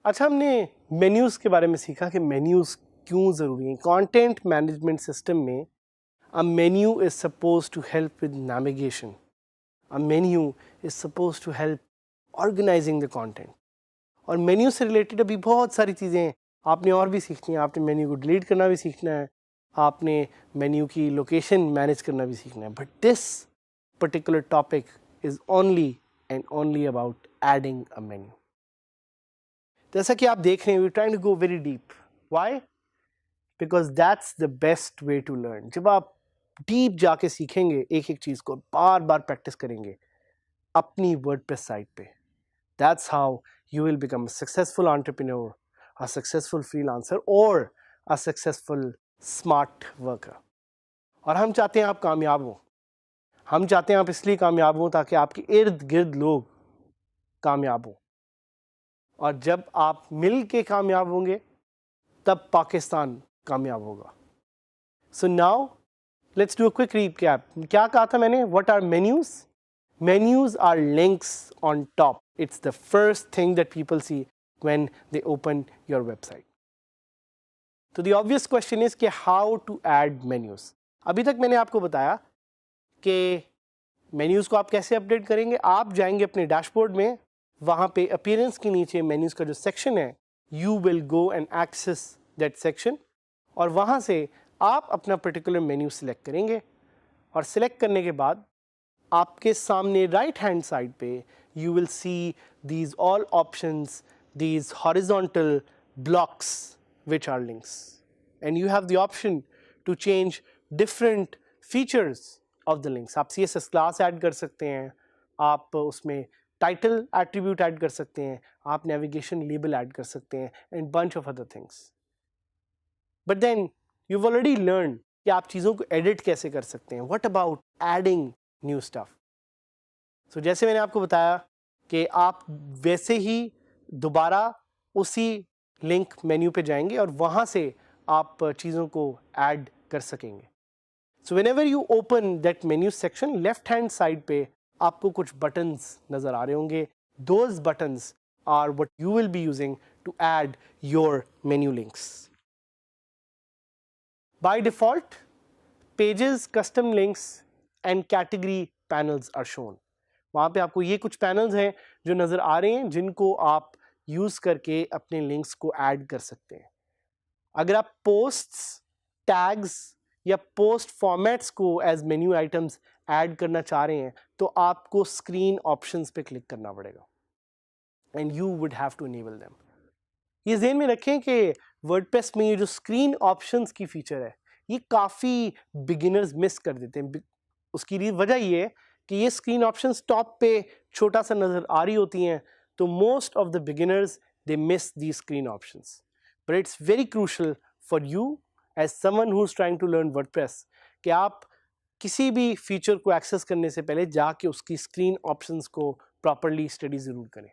अच्छा, हमने मेन्यूज़ के बारे में सीखा कि मेन्यूज़ क्यों ज़रूरी हैं। कंटेंट मैनेजमेंट सिस्टम में a menu is supposed to help with navigation. A menu is supposed to help organizing the content. और मेन्यू से रिलेटेड अभी बहुत सारी चीज़ें आपने और भी सीखनी है। आपने मेन्यू को डिलीट करना भी सीखना है, आपने मेन्यू की लोकेशन मैनेज करना भी सीखना है। But this particular topic is only and only about adding a menu. जैसा कि आप देख रहे हैं, we trying to go very deep. Why? Because that's the best way to learn. जब आप डीप जाके सीखेंगे एक एक चीज़ को, बार बार प्रैक्टिस करेंगे अपनी वर्डप्रेस साइट पे, that's how you will become a successful entrepreneur, a successful freelancer or a successful smart worker. और हम चाहते हैं आप कामयाब हो। हम चाहते हैं आप इसलिए कामयाब हो ताकि आपके इर्द गिर्द लोग कामयाब हो। और जब आप मिल के कामयाब होंगे तब पाकिस्तान कामयाब होगा। So now let's do a quick recap. क्या कहा था मैंने? What are menus? Menus are links on top. It's the first thing that people see when they open your website. So the obvious question is कि how to add menus. अभी तक मैंने आपको बताया कि menus को आप कैसे अपडेट करेंगे। आप जाएंगे अपने डैशबोर्ड में, वहाँ पे appearance के नीचे menus का जो सेक्शन है, you will go and access that section और वहाँ से आप अपना पर्टिकुलर मेन्यू सिलेक्ट करेंगे और सिलेक्ट करने के बाद आपके सामने राइट हैंड साइड पे you will see these all options, these horizontal blocks which are links, and you have the option to change different features of the links. आप CSS class add कर सकते हैं, आप उसमें टाइटल एट्रीब्यूट ऐड कर सकते हैं, आप नेविगेशन लेबल ऐड कर सकते हैं and bunch of other things. But then you've already learned कि आप चीज़ों को एडिट कैसे कर सकते हैं. What about adding new stuff? So जैसे मैंने आपको बताया कि आप वैसे ही दोबारा उसी लिंक मेन्यू पे जाएंगे और वहाँ से आप चीज़ों को ऐड कर सकेंगे. So whenever you open that menu section, left hand side पे आपको कुछ बटन्स नज़र आ रहे होंगे. Those buttons are what you will be using to add your menu links. By default, pages, custom links and category panels are shown. वहाँ पे आपको ये कुछ पैनल्स हैं जो नज़र आ रहे हैं जिनको आप यूज़ करके अपने लिंक्स को ऐड कर सकते हैं. अगर आप पोस्ट्स, टैग्स या पोस्ट फॉर्मेट्स को एज मेन्यू आइटम्स ऐड करना चाह रहे हैं तो आपको स्क्रीन ऑप्शंस पे क्लिक करना पड़ेगा and you would have to enable them. ये ज़हन में रखें कि वर्डप्रेस में ये जो स्क्रीन ऑप्शंस की फीचर है ये काफ़ी बिगिनर्स मिस कर देते हैं. उसकी वजह ये है कि ये स्क्रीन ऑप्शंस टॉप पे छोटा सा नज़र आ रही होती हैं तो most of the beginners they miss the screen options. But it's very crucial for you as someone who is trying to learn WordPress कि आप किसी भी फीचर को एक्सेस करने से पहले जाके उसकी स्क्रीन ऑप्शंस को प्रॉपरली स्टडी ज़रूर करें.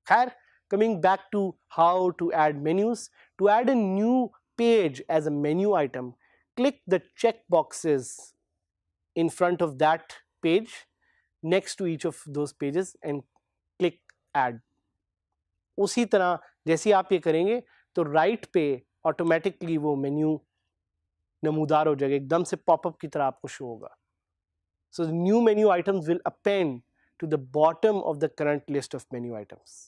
खैर, coming back to how to add menus. To add a new page as a menu item, click the check boxes in front of that page next to each of those pages and click add. उसी तरह जैसे आप ये करेंगे तो right पे automatically वो menu नमूदार हो जाएगा, एकदम से पॉपअप की तरह आपको शो होगा. So the new menu items will append to the bottom of the current list of menu items.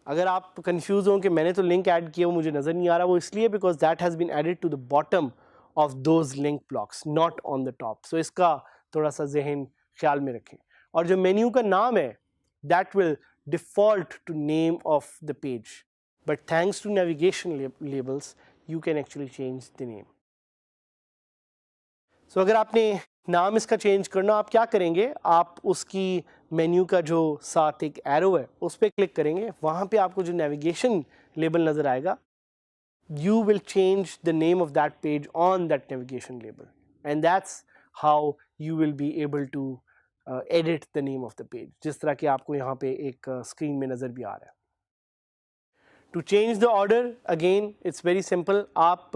अगर आप कंफ्यूज हों कि मैंने तो लिंक ऐड किया वो मुझे नज़र नहीं आ रहा, वो इसलिए because that has been added to the bottom of those link blocks, not on the top. So इसका थोड़ा सा जहन ख्याल में रखें. और जो मेन्यू का नाम है that will default to name of the page, but thanks to navigation labels you can actually change the name. So अगर आपने नाम इसका चेंज करना, आप क्या करेंगे, आप उसकी मेन्यू का जो साथ एक एरो है उस पर क्लिक करेंगे. वहाँ पे आपको जो नेविगेशन लेबल नज़र आएगा, you will change the name of that page on that navigation label, and that's how you will be able to edit the name of the page, जिस तरह कि आपको यहाँ पे एक स्क्रीन में नज़र भी आ रहा है. To change the order, again it's very simple. आप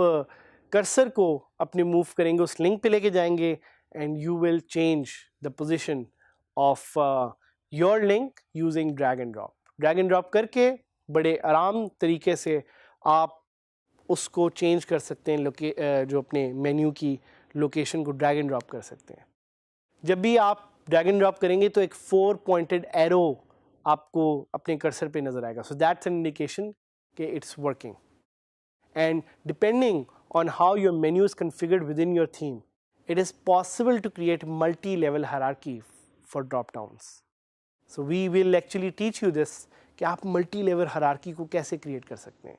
कर्सर को अपने मूव करेंगे, उस लिंक पे लेके जाएंगे and you will change the position of your link using drag and drop. Drag and drop करके बड़े आराम तरीके से आप उसको चेंज कर सकते हैं, जो अपने मेन्यू की लोकेशन को ड्रैग एंड ड्रॉप कर सकते हैं. जब भी आप ड्रैग एंड ड्रॉप करेंगे तो एक 4 पॉइंटेड एरो आपको अपने कर्सर पे नज़र आएगा. सो दैट्स एन इंडिकेशन कि it's working. And depending on how your menu is configured within your theme, it is possible to create multi-level hierarchy for drop downs. So we will actually teach you this कि आप multi-level hierarchy को कैसे create कर सकते हैं.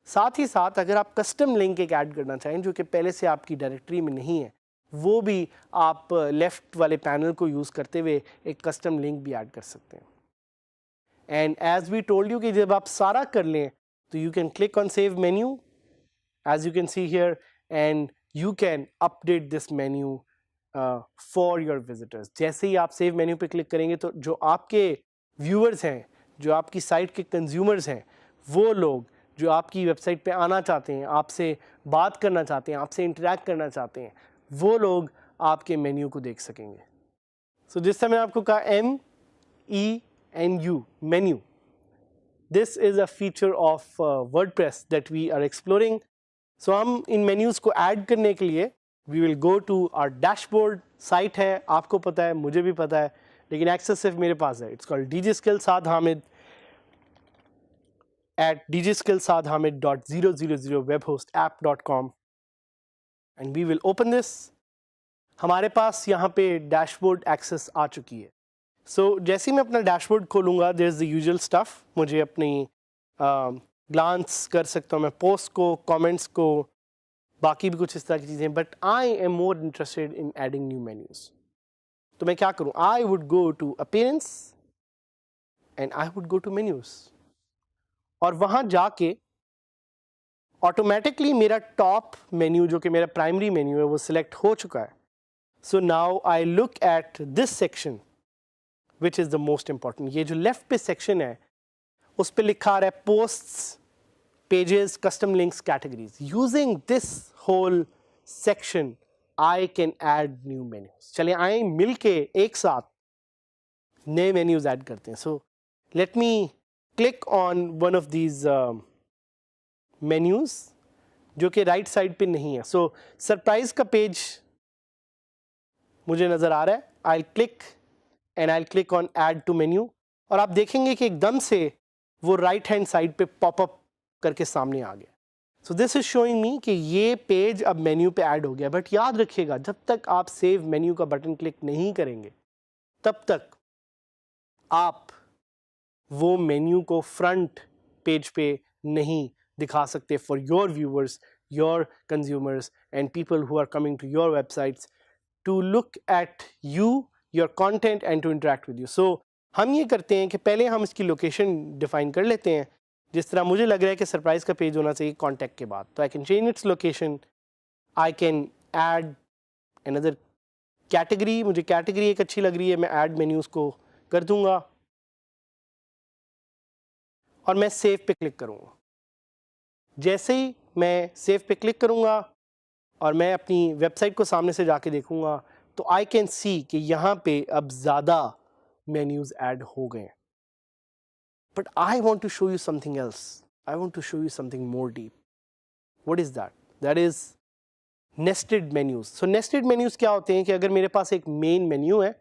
साथ ही साथ अगर आप custom link एक ऐड करना चाहें जो कि पहले से आपकी डायरेक्टरी में नहीं है, वो भी आप लेफ्ट वाले पैनल को यूज़ करते हुए एक custom link भी ऐड कर सकते हैं. And as we told you कि जब आप सारा कर लें तो you can click on save menu, as you can see here, and you can update this menu for your visitors. जैसे ही आप सेव मेन्यू पे क्लिक करेंगे तो जो आपके व्यूअर्स हैं, जो आपकी साइट के कंज्यूमर्स हैं, वो लोग जो आपकी वेबसाइट पे आना चाहते हैं, आपसे बात करना चाहते हैं, आपसे इंटरेक्ट करना चाहते हैं, वो लोग आपके मेन्यू को देख सकेंगे. सो जिस समय आपको कहा MENU, menu, this is a feature of WordPress that we are exploring. So हम इन मेन्यूज़ को ऐड करने के लिए we will go to our dashboard. Site है, आपको पता है, मुझे भी पता है, लेकिन एक्सेस सिर्फ मेरे पास है. It's called DigiSkill Saad Hamid at dgskillsadhamid.000webhostapp.com and we will open this. हमारे पास यहाँ पे डैशबोर्ड एक्सेस आ चुकी है. सो जैसे ही मैं अपना डैशबोर्ड खोलूँगा, there is the usual stuff. मुझे अपनी ग्लांस कर सकता हूँ मैं पोस्ट को, कमेंट्स को, बाकी भी कुछ इस तरह की चीज़ें. But I am more interested in adding new menus. तो मैं क्या करूँ? I would go to appearance and I would go to menus, और वहाँ जाके ऑटोमेटिकली मेरा टॉप मेन्यू जो कि मेरा प्राइमरी मेन्यू है वो सिलेक्ट हो चुका है. So now I look at this section which is the most important. ये जो लेफ्ट पे सेक्शन है उस पर लिखा आ रहा है posts, pages, custom links, categories. Using this whole section I can add new menus. चलिए आए मिल के एक साथ नए मेन्यूज ऐड करते हैं. So let me click on one of these menus जो कि राइट साइड पे नहीं है. सो सरप्राइज का पेज मुझे नज़र आ रहा है. I click and I click on add to menu, और आप देखेंगे कि एकदम से वो राइट हैंड साइड पे पॉपअप करके सामने आ गया. So this is showing me कि ये पेज अब मेन्यू पे ऐड हो गया. बट याद रखिएगा, जब तक आप सेव मेन्यू का बटन क्लिक नहीं करेंगे तब तक आप वो मेन्यू को फ्रंट पेज पे नहीं दिखा सकते for your viewers, your consumers and people who are coming to your websites to look at you, your content and to interact with you. So हम ये करते हैं कि पहले हम इसकी लोकेशन डिफाइन कर लेते हैं. जिस तरह मुझे लग रहा है कि सरप्राइज का पेज होना चाहिए कॉन्टैक्ट के बाद, तो I can change its location. I can add another category. मुझे कैटेगरी एक अच्छी लग रही है, मैं ऐड मेन्यूज़ को कर दूंगा और मैं सेव पे क्लिक करूंगा. जैसे ही मैं सेव पे क्लिक करूंगा और मैं अपनी वेबसाइट को सामने से जाके देखूंगा तो आई कैन सी कि यहाँ पे अब ज़्यादा मेन्यूज़ ऐड हो गए. But I want to show you something else. I want to show you something more deep. What is that? That is nested menus. So nested menus क्या होते हैं कि अगर मेरे पास एक मेन मेन्यू है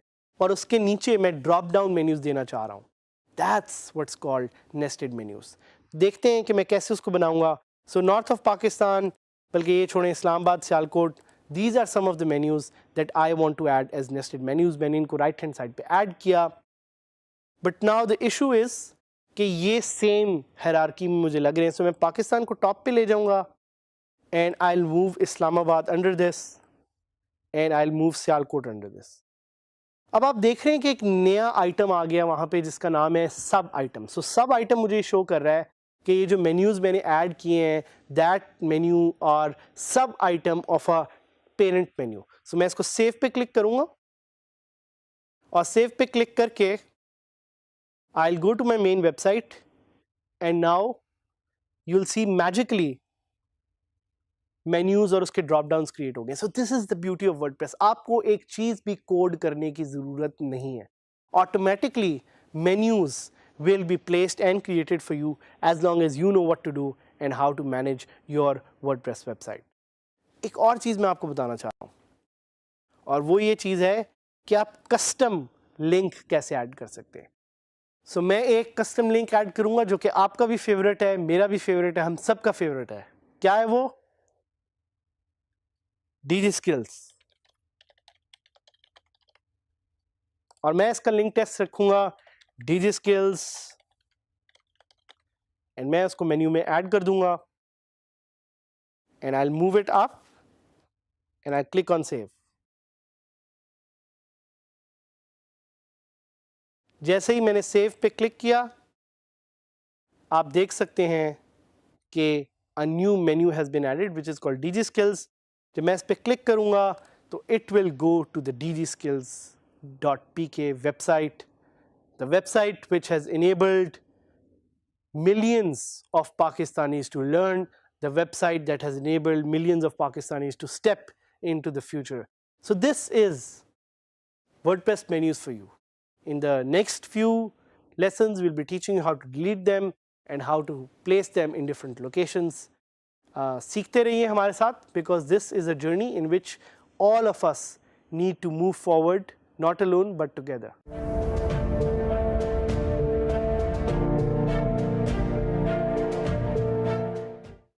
और उसके नीचे मैं ड्रॉप डाउन मेन्यूज़ देना चाह रहा हूँ, that's what's called nested menus. देखते हैं कि मैं कैसे उसको बनाऊंगा. So north of Pakistan, बल्कि ये छोड़ें, Islamabad, Sialkot, these are some of the menus that I want to add as nested menus. मैंने इनको राइट हैंड साइड पे ऐड किया. But now the issue is कि ये सेम हायरार्की में मुझे लग रहे हैं. सो मैं पाकिस्तान को टॉप पे ले जाऊंगा and I will move Islamabad under this and I will move Sialkot under this. अब आप देख रहे हैं कि एक नया आइटम आ गया वहाँ पे जिसका नाम है सब आइटम. सो सब आइटम मुझे शो कर रहा है कि ये जो मेन्यूज़ मैंने ऐड किए हैं, दैट मेन्यू और सब item of a parent menu. So मैं इसको सेव पे क्लिक करूंगा और सेव पे क्लिक करके I'll go to my main website and now you'll see magically menus और उसके drop downs create हो गए. So this is the beauty of WordPress. आपको एक चीज भी कोड करने की जरूरत नहीं है. Automatically menus will be placed and created for you as long as you know what to do and how to manage your WordPress website. एक और चीज मैं आपको बताना चाह रहा हूँ और वो ये चीज है कि आप कस्टम लिंक कैसे ऐड कर सकते हैं. सो मैं एक कस्टम लिंक ऐड करूंगा जो कि आपका भी फेवरेट है, मेरा भी फेवरेट है, हम सबका फेवरेट है. क्या है वो? DigiSkills. और मैं इसका लिंक टेक्स्ट रखूंगा DigiSkills एंड मैं उसको मेन्यू में ऐड कर दूंगा and I will move it up and I click on save. जैसे ही मैंने सेव पे क्लिक किया आप देख सकते हैं कि a new menu has been added which is called DigiSkills. जब मैं इस पे क्लिक करूंगा तो it will go to the DigiSkills.pk website, the website which has enabled millions of Pakistanis to learn, the website that has enabled millions of Pakistanis to step into the future. So this is WordPress menus for you. In the next few lessons, we'll be teaching you how to delete them and how to place them in different locations. सीखते रहिए हमारे साथ because this is a journey in which all of us need to move forward, not alone but together.